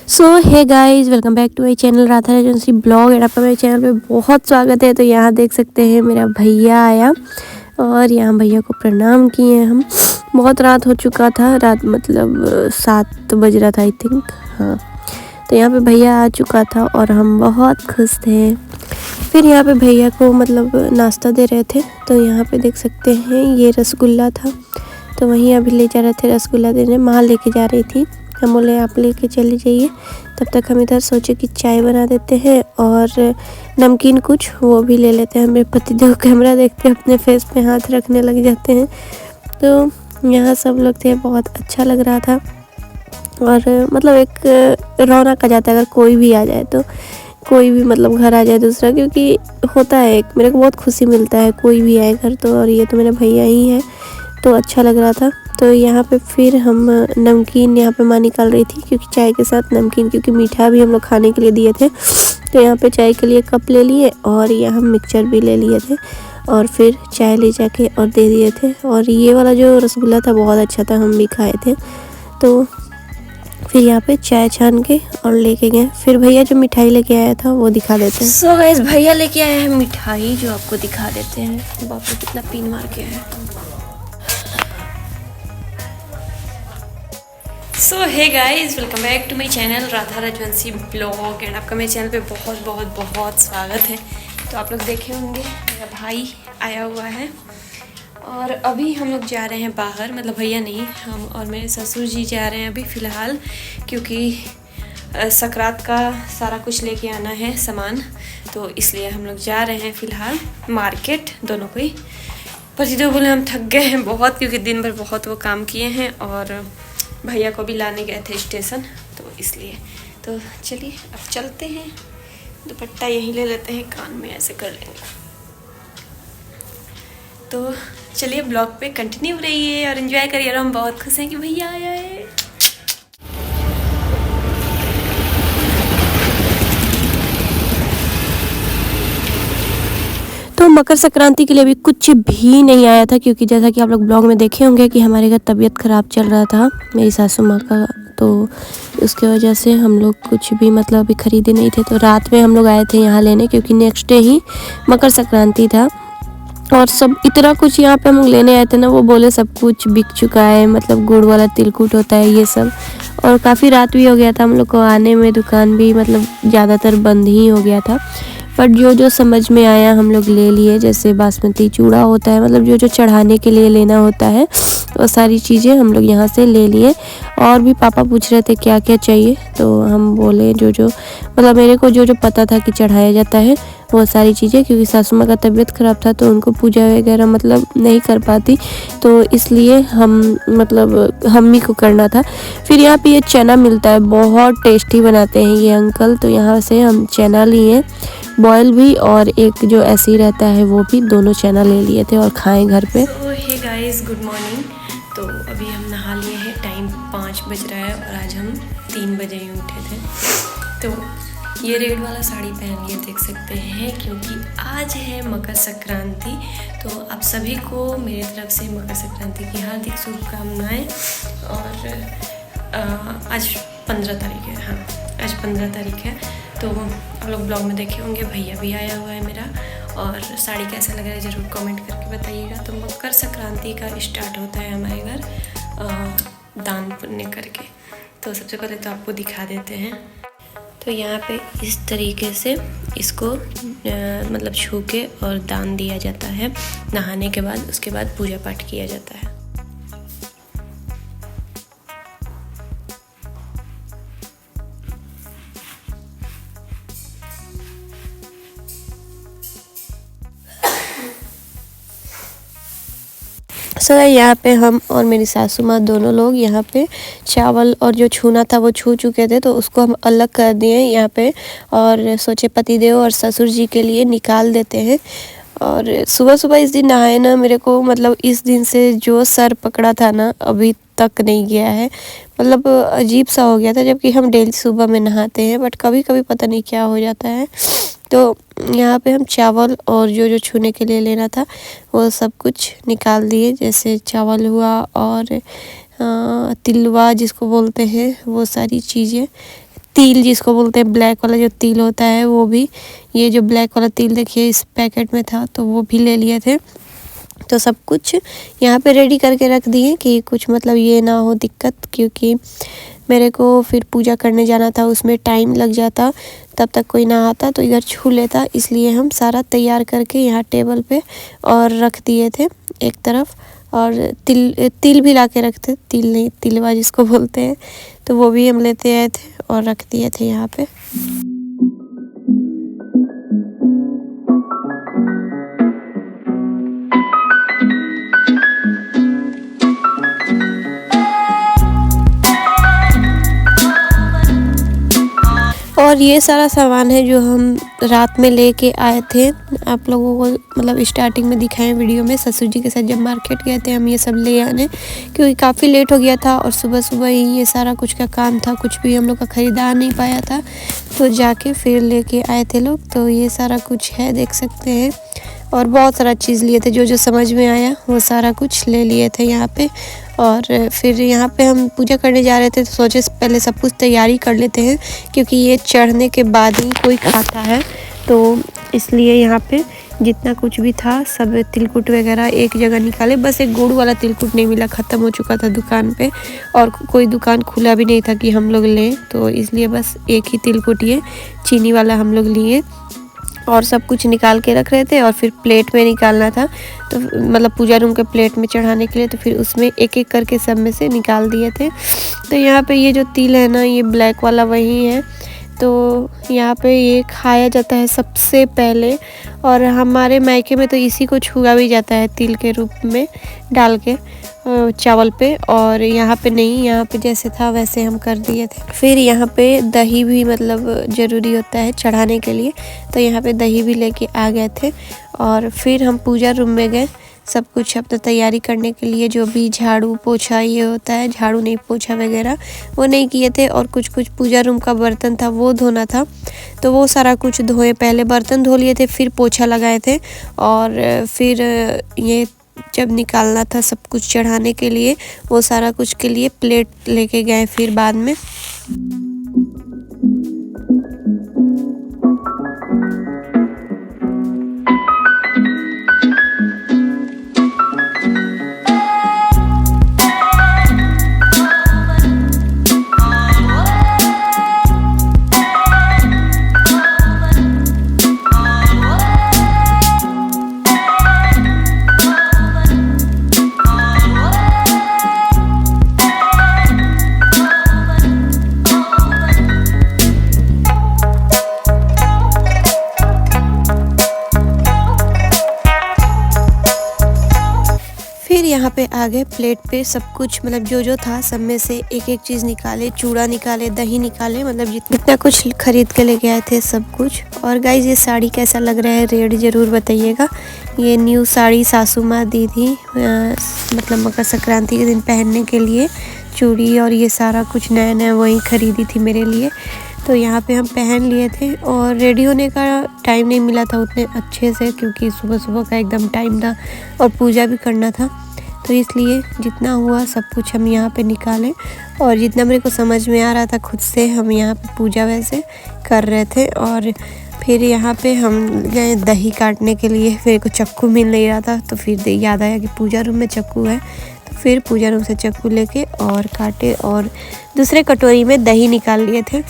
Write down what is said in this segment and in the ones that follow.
So hey guys, welcome back to my channel Radha agency blog. And आपका मेरे channel पे बहुत स्वागत है। तो यहाँ देख सकते हैं मेरा भैया आया और यहाँ भैया को प्रणाम किए हम। बहुत रात हो चुका था, रात मतलब 7 बज रहा था आई थिंक। हाँ, तो यहाँ पे भैया आ चुका था और हम बहुत खुश थे। फिर यहाँ पे भैया को मतलब नाश्ता दे रहे थे। तो यहाँ पे देख सकते हैं ये रसगुल्ला था, तो वहीं अभी ले जा रहे थे रसगुल्ला देने। माँ लेके जा रही थी, हम बोले आप लेके चले जाइए। तब तक हम इधर सोचे कि चाय बना देते हैं और नमकीन कुछ वो भी ले लेते हैं। मेरे पतिदेव कैमरा देखते अपने फेस पे हाथ रखने लग जाते हैं। तो यहाँ सब लोग थे, बहुत अच्छा लग रहा था। और मतलब एक रौनक आ जाता है अगर कोई भी आ जाए, तो कोई भी मतलब घर आ जाए दूसरा, क्योंकि होता है एक मेरे को बहुत खुशी मिलता है कोई भी आए घर तो। और ये तो मेरा भैया ही है, तो अच्छा लग रहा था। तो यहाँ पे फिर हम नमकीन यहाँ पे माँ निकाल रही थी, क्योंकि चाय के साथ नमकीन, क्योंकि मीठा भी हम लोग खाने के लिए दिए थे। तो यहाँ पे चाय के लिए कप ले लिए और यहाँ मिक्सचर भी ले लिए थे और फिर चाय ले जाके और दे दिए थे। और ये वाला जो रसगुल्ला था बहुत अच्छा था, हम भी खाए थे। तो फिर यहाँ पे चाय छान के और लेके गए। फिर भैया जो मिठाई लेके आया था वो दिखा देते हैं। सो गाइस, भैया लेके आए हैं मिठाई जो आपको दिखा देते हैं। बाप रे कितना पिन मार के है। So hey guys, welcome back to my channel Radha Rajvanshi vlog. And आपका मेरे चैनल पे बहुत बहुत बहुत स्वागत है। तो आप लोग देखे होंगे मेरा भाई आया हुआ है और अभी हम लोग जा रहे हैं बाहर, मतलब भैया नहीं, हम और मेरे ससुर जी जा रहे हैं अभी फ़िलहाल, क्योंकि सकरात का सारा कुछ लेके आना है सामान। तो इसलिए हम लोग जा रहे हैं फ़िलहाल मार्केट, दोनों को ही। पर जिधर बोले हम थक गए हैं बहुत, क्योंकि दिन भर बहुत वो काम किए हैं और भैया को भी लाने गए थे स्टेशन, तो इसलिए। तो चलिए अब चलते हैं। दुपट्टा यहीं ले लेते हैं, कान में ऐसे कर लेंगे। तो चलिए ब्लॉग पे कंटिन्यू रहिए और एंजॉय करिए। और हम बहुत खुश हैं कि भैया आया है। तो मकर संक्रांति के लिए अभी कुछ भी नहीं आया था, क्योंकि जैसा कि आप लोग ब्लॉग में देखे होंगे कि हमारे घर तबीयत ख़राब चल रहा था मेरी सासू माँ का। तो उसके वजह से हम लोग कुछ भी मतलब अभी ख़रीदे नहीं थे। तो रात में हम लोग आए थे यहाँ लेने, क्योंकि नेक्स्ट डे ही मकर संक्रांति था। और सब इतना कुछ यहाँ पे हम लोग लेने आए थे ना, वो बोले सब कुछ बिक चुका है, मतलब गुड़ वाला तिलकुट होता है ये सब। और काफ़ी रात भी हो गया था हम लोग को आने में, दुकान भी मतलब ज़्यादातर बंद ही हो गया था। बट जो जो समझ में आया हम लोग ले लिए। जैसे बासमती चूड़ा होता है, मतलब जो जो चढ़ाने के लिए लेना होता है, वो सारी चीज़ें हम लोग यहाँ से ले लिए। और भी पापा पूछ रहे थे क्या क्या चाहिए, तो हम बोले जो जो मतलब मेरे को जो जो पता था कि चढ़ाया जाता है वो सारी चीज़ें, क्योंकि सासू माँ का तबीयत ख़राब था तो उनको पूजा वगैरह मतलब नहीं कर पाती, तो इसलिए हम मतलब हम ही को करना था। फिर यहाँ पे ये चना मिलता है, बहुत टेस्टी बनाते हैं ये अंकल, तो यहाँ से हम चना लिए, बॉयल भी और एक जो ऐसे ही रहता है वो भी, दोनों चना ले लिए थे और खाएं घर पे। तो हे गाइस, गुड मॉर्निंग। तो अभी हम नहा लिए हैं, टाइम 5 बज रहा है और आज हम 3 बजे ही उठे थे। तो ये रेड वाला साड़ी पहन लिए देख सकते हैं, क्योंकि आज है मकर संक्रांति। तो आप सभी को मेरी तरफ से मकर संक्रांति की हार्दिक शुभकामनाएं। और आज 15 तारीख है। हाँ, आज 15 तारीख है। तो आप लोग ब्लॉग में देखे होंगे भैया भी आया हुआ है मेरा। और साड़ी कैसा लग रहा है ज़रूर कमेंट करके बताइएगा। तो मकर संक्रांति का स्टार्ट होता है हमारे घर दान पुण्य करके। तो सबसे पहले तो आपको दिखा देते हैं। तो यहाँ पे इस तरीके से इसको मतलब छू के और दान दिया जाता है नहाने के बाद। उसके बाद पूजा पाठ किया जाता है। सर यहाँ पे हम और मेरी सासू माँ दोनों लोग यहाँ पे चावल और जो छूना था वो छू चुके थे, तो उसको हम अलग कर दिए यहाँ पे। और सोचे पतिदेव और ससुर जी के लिए निकाल देते हैं। और सुबह सुबह इस दिन नहाए ना, मेरे को मतलब इस दिन से जो सर पकड़ा था ना अभी तक नहीं गया है। मतलब अजीब सा हो गया था, जबकि हम डेली सुबह में नहाते हैं, बट कभी कभी पता नहीं क्या हो जाता है। तो यहाँ पे हम चावल और जो जो छूने के लिए लेना था वो सब कुछ निकाल दिए। जैसे चावल हुआ और तिलवा जिसको बोलते हैं, वो सारी चीज़ें तिल जिसको बोलते हैं, ब्लैक वाला जो तिल होता है वो भी, ये जो ब्लैक वाला तिल देखिए इस पैकेट में था, तो वो भी ले लिए थे। तो सब कुछ यहाँ पे रेडी करके रख दिए कि कुछ मतलब ये ना हो दिक्कत, क्योंकि मेरे को फिर पूजा करने जाना था, उसमें टाइम लग जाता, तब तक कोई ना आता तो इधर छू लेता। इसलिए हम सारा तैयार करके यहाँ टेबल पे और रख दिए थे एक तरफ। और तिल भी ला के रखते, तिल नहीं तिलवा जिसको बोलते हैं, तो वो भी हम लेते आए थे और रख दिए थे यहाँ पे। और ये सारा सामान है जो हम रात में लेके आए थे, आप लोगों को मतलब स्टार्टिंग में दिखाएं वीडियो में। ससुर जी के साथ जब मार्केट गए थे हम ये सब ले आने, क्योंकि काफ़ी लेट हो गया था और सुबह सुबह ही ये सारा कुछ का काम था, कुछ भी हम लोग का ख़रीदा नहीं पाया था, तो जाके फिर लेके आए थे लोग। तो ये सारा कुछ है, देख सकते हैं। और बहुत सारा चीज़ लिए थे, जो जो समझ में आया वो सारा कुछ ले लिए थे यहाँ पे। और फिर यहाँ पे हम पूजा करने जा रहे थे, तो सोचे पहले सब कुछ तैयारी कर लेते हैं, क्योंकि ये चढ़ने के बाद ही कोई खाता है, तो इसलिए यहाँ पे जितना कुछ भी था सब तिलकुट वगैरह एक जगह निकाले। बस एक गुड़ वाला तिलकुट नहीं मिला, ख़त्म हो चुका था दुकान पे, और कोई दुकान खुला भी नहीं था कि हम लोग लें, तो इसलिए बस एक ही तिलकुट ये चीनी वाला हम लोग लिए। और सब कुछ निकाल के रख रहे थे, और फिर प्लेट में निकालना था, तो मतलब पूजा रूम के प्लेट में चढ़ाने के लिए, तो फिर उसमें एक एक करके सब में से निकाल दिए थे। तो यहाँ पे ये जो तिल है ना, ये ब्लैक वाला वही है, तो यहाँ पे ये खाया जाता है सबसे पहले, और हमारे मायके में तो इसी को छुआ भी जाता है तिल के रूप में डाल के चावल पे। और यहाँ पे नहीं, यहाँ पे जैसे था वैसे हम कर दिए थे। फिर यहाँ पे दही भी मतलब ज़रूरी होता है चढ़ाने के लिए, तो यहाँ पे दही भी लेके आ गए थे। और फिर हम पूजा रूम में गए सब कुछ अपना तैयारी करने के लिए, जो भी झाड़ू पोछा ये होता है, झाड़ू नहीं पोछा वगैरह वो नहीं किए थे। और कुछ कुछ पूजा रूम का बर्तन था वो धोना था, तो वो सारा कुछ धोए, पहले बर्तन धो लिए थे, फिर पोछा लगाए थे। और फिर ये जब निकालना था सब कुछ चढ़ाने के लिए, वो सारा कुछ के लिए प्लेट लेके गए फिर बाद में। फिर यहाँ पे आगे प्लेट पे सब कुछ मतलब जो जो था सब में से एक एक चीज़ निकाले, चूड़ा निकाले, दही निकाले, मतलब जितना कुछ खरीद के लेके आए थे सब कुछ। और गाइज ये साड़ी कैसा लग रहा है रेट ज़रूर बताइएगा। ये न्यू साड़ी सासू माँ दी थी मतलब मकर संक्रांति के दिन पहनने के लिए, चूड़ी और ये सारा कुछ नया नया वही ख़रीदी थी मेरे लिए। तो यहाँ पे हम पहन लिए थे, और रेडी होने का टाइम नहीं मिला था उतने अच्छे से, क्योंकि सुबह सुबह का एकदम टाइम था और पूजा भी करना था, तो इसलिए जितना हुआ सब कुछ हम यहाँ पे निकालें। और जितना मेरे को समझ में आ रहा था खुद से हम यहाँ पे पूजा वैसे कर रहे थे। और फिर यहाँ पे हम गए दही काटने के लिए, फिर को चक्कू मिल नहीं रहा था, तो फिर याद आया कि पूजा रूम में चक्कू है, तो फिर पूजा रूम से चक्कू लेके और काटे और दूसरे कटोरी में दही निकाल लिए थे।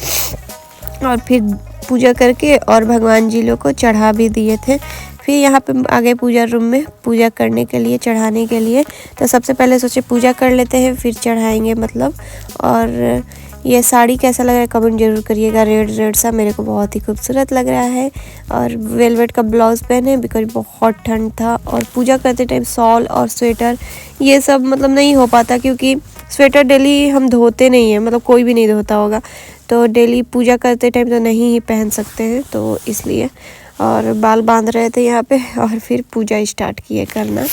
और फिर पूजा करके और भगवान जी लोग को चढ़ा भी दिए थे। फिर यहाँ पे आगे पूजा रूम में पूजा करने के लिए, चढ़ाने के लिए, तो सबसे पहले सोचे पूजा कर लेते हैं फिर चढ़ाएंगे मतलब। और ये साड़ी कैसा लग रहा है कमेंट जरूर करिएगा, रेड रेड सा मेरे को बहुत ही खूबसूरत लग रहा है। और वेलवेट का ब्लाउज़ पहने बिकॉज बहुत ठंड था, और पूजा करते टाइम शॉल और स्वेटर ये सब मतलब नहीं हो पाता, क्योंकि स्वेटर डेली हम धोते नहीं हैं, मतलब कोई भी नहीं धोता होगा, तो डेली पूजा करते टाइम तो नहीं ही पहन सकते हैं, तो इसलिए। और बाल बांध रहे थे यहाँ पे, और फिर पूजा स्टार्ट किए करना।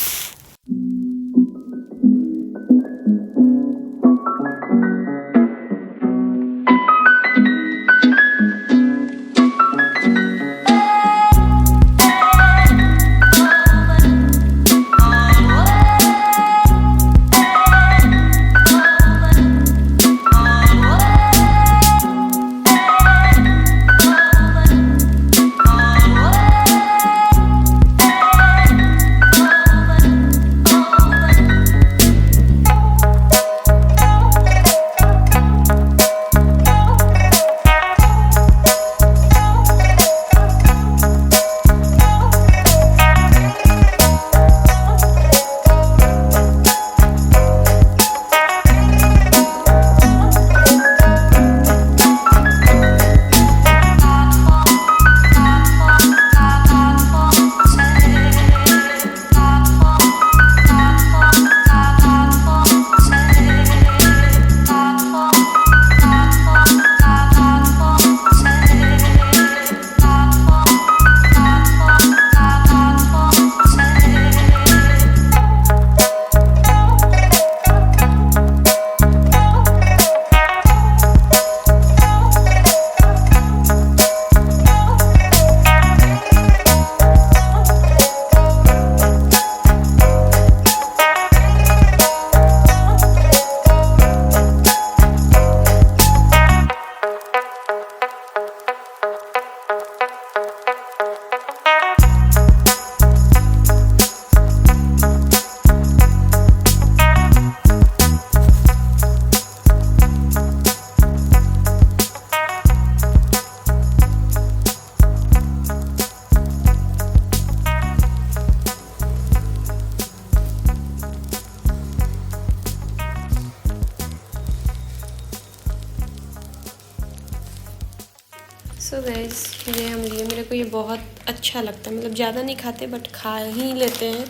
सो गाइस ये हम लिए, मेरे को ये बहुत अच्छा लगता है, मतलब ज़्यादा नहीं खाते बट खा ही लेते हैं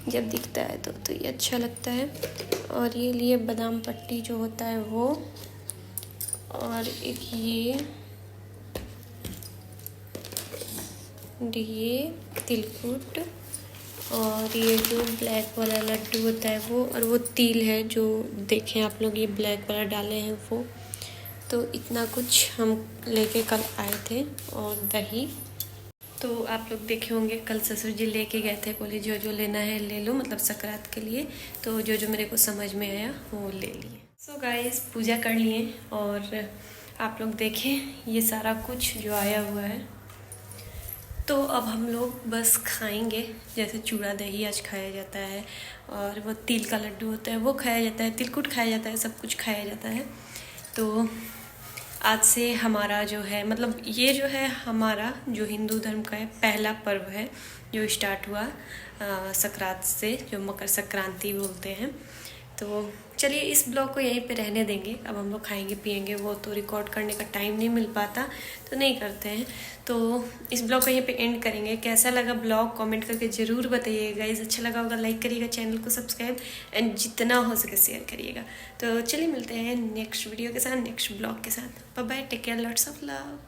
जब दिखता है तो ये अच्छा लगता है। और ये लिए बादाम पट्टी जो होता है वो, और एक ये तिलकुट, और ये जो ब्लैक वाला लड्डू होता है वो, और वो तिल है जो देखें आप लोग, ये ब्लैक वाला डाले हैं वो। तो इतना कुछ हम लेके कल आए थे, और दही तो आप लोग देखे होंगे कल ससुर जी लेके गए थे, बोले जो जो लेना है ले लो, मतलब सकरात के लिए। तो जो जो मेरे को समझ में आया वो ले लिए। सो गाइस पूजा कर लिए, और आप लोग देखें ये सारा कुछ जो आया हुआ है। तो अब हम लोग बस खाएंगे, जैसे चूड़ा दही आज खाया जाता है, और वो तिल का लड्डू होता है वो खाया जाता है, तिलकुट खाया जाता है, सब कुछ खाया जाता है। तो आज से हमारा जो है, मतलब ये जो है हमारा जो हिंदू धर्म का है पहला पर्व है जो स्टार्ट हुआ संक्रांत से, जो मकर संक्रांति बोलते हैं। तो चलिए इस ब्लॉग को यहीं पे रहने देंगे, अब हम लोग खाएंगे पिएंगे, वो तो रिकॉर्ड करने का टाइम नहीं मिल पाता तो नहीं करते हैं। तो इस ब्लॉग को यहीं पे एंड करेंगे। कैसा लगा ब्लॉग कमेंट करके ज़रूर बताइएगा। गाइस अच्छा लगा होगा लाइक करिएगा, चैनल को सब्सक्राइब एंड जितना हो सके शेयर करिएगा। तो चलिए मिलते हैं नेक्स्ट वीडियो के साथ, नेक्स्ट ब्लॉग के साथ। Bye bye, take care, lots of love.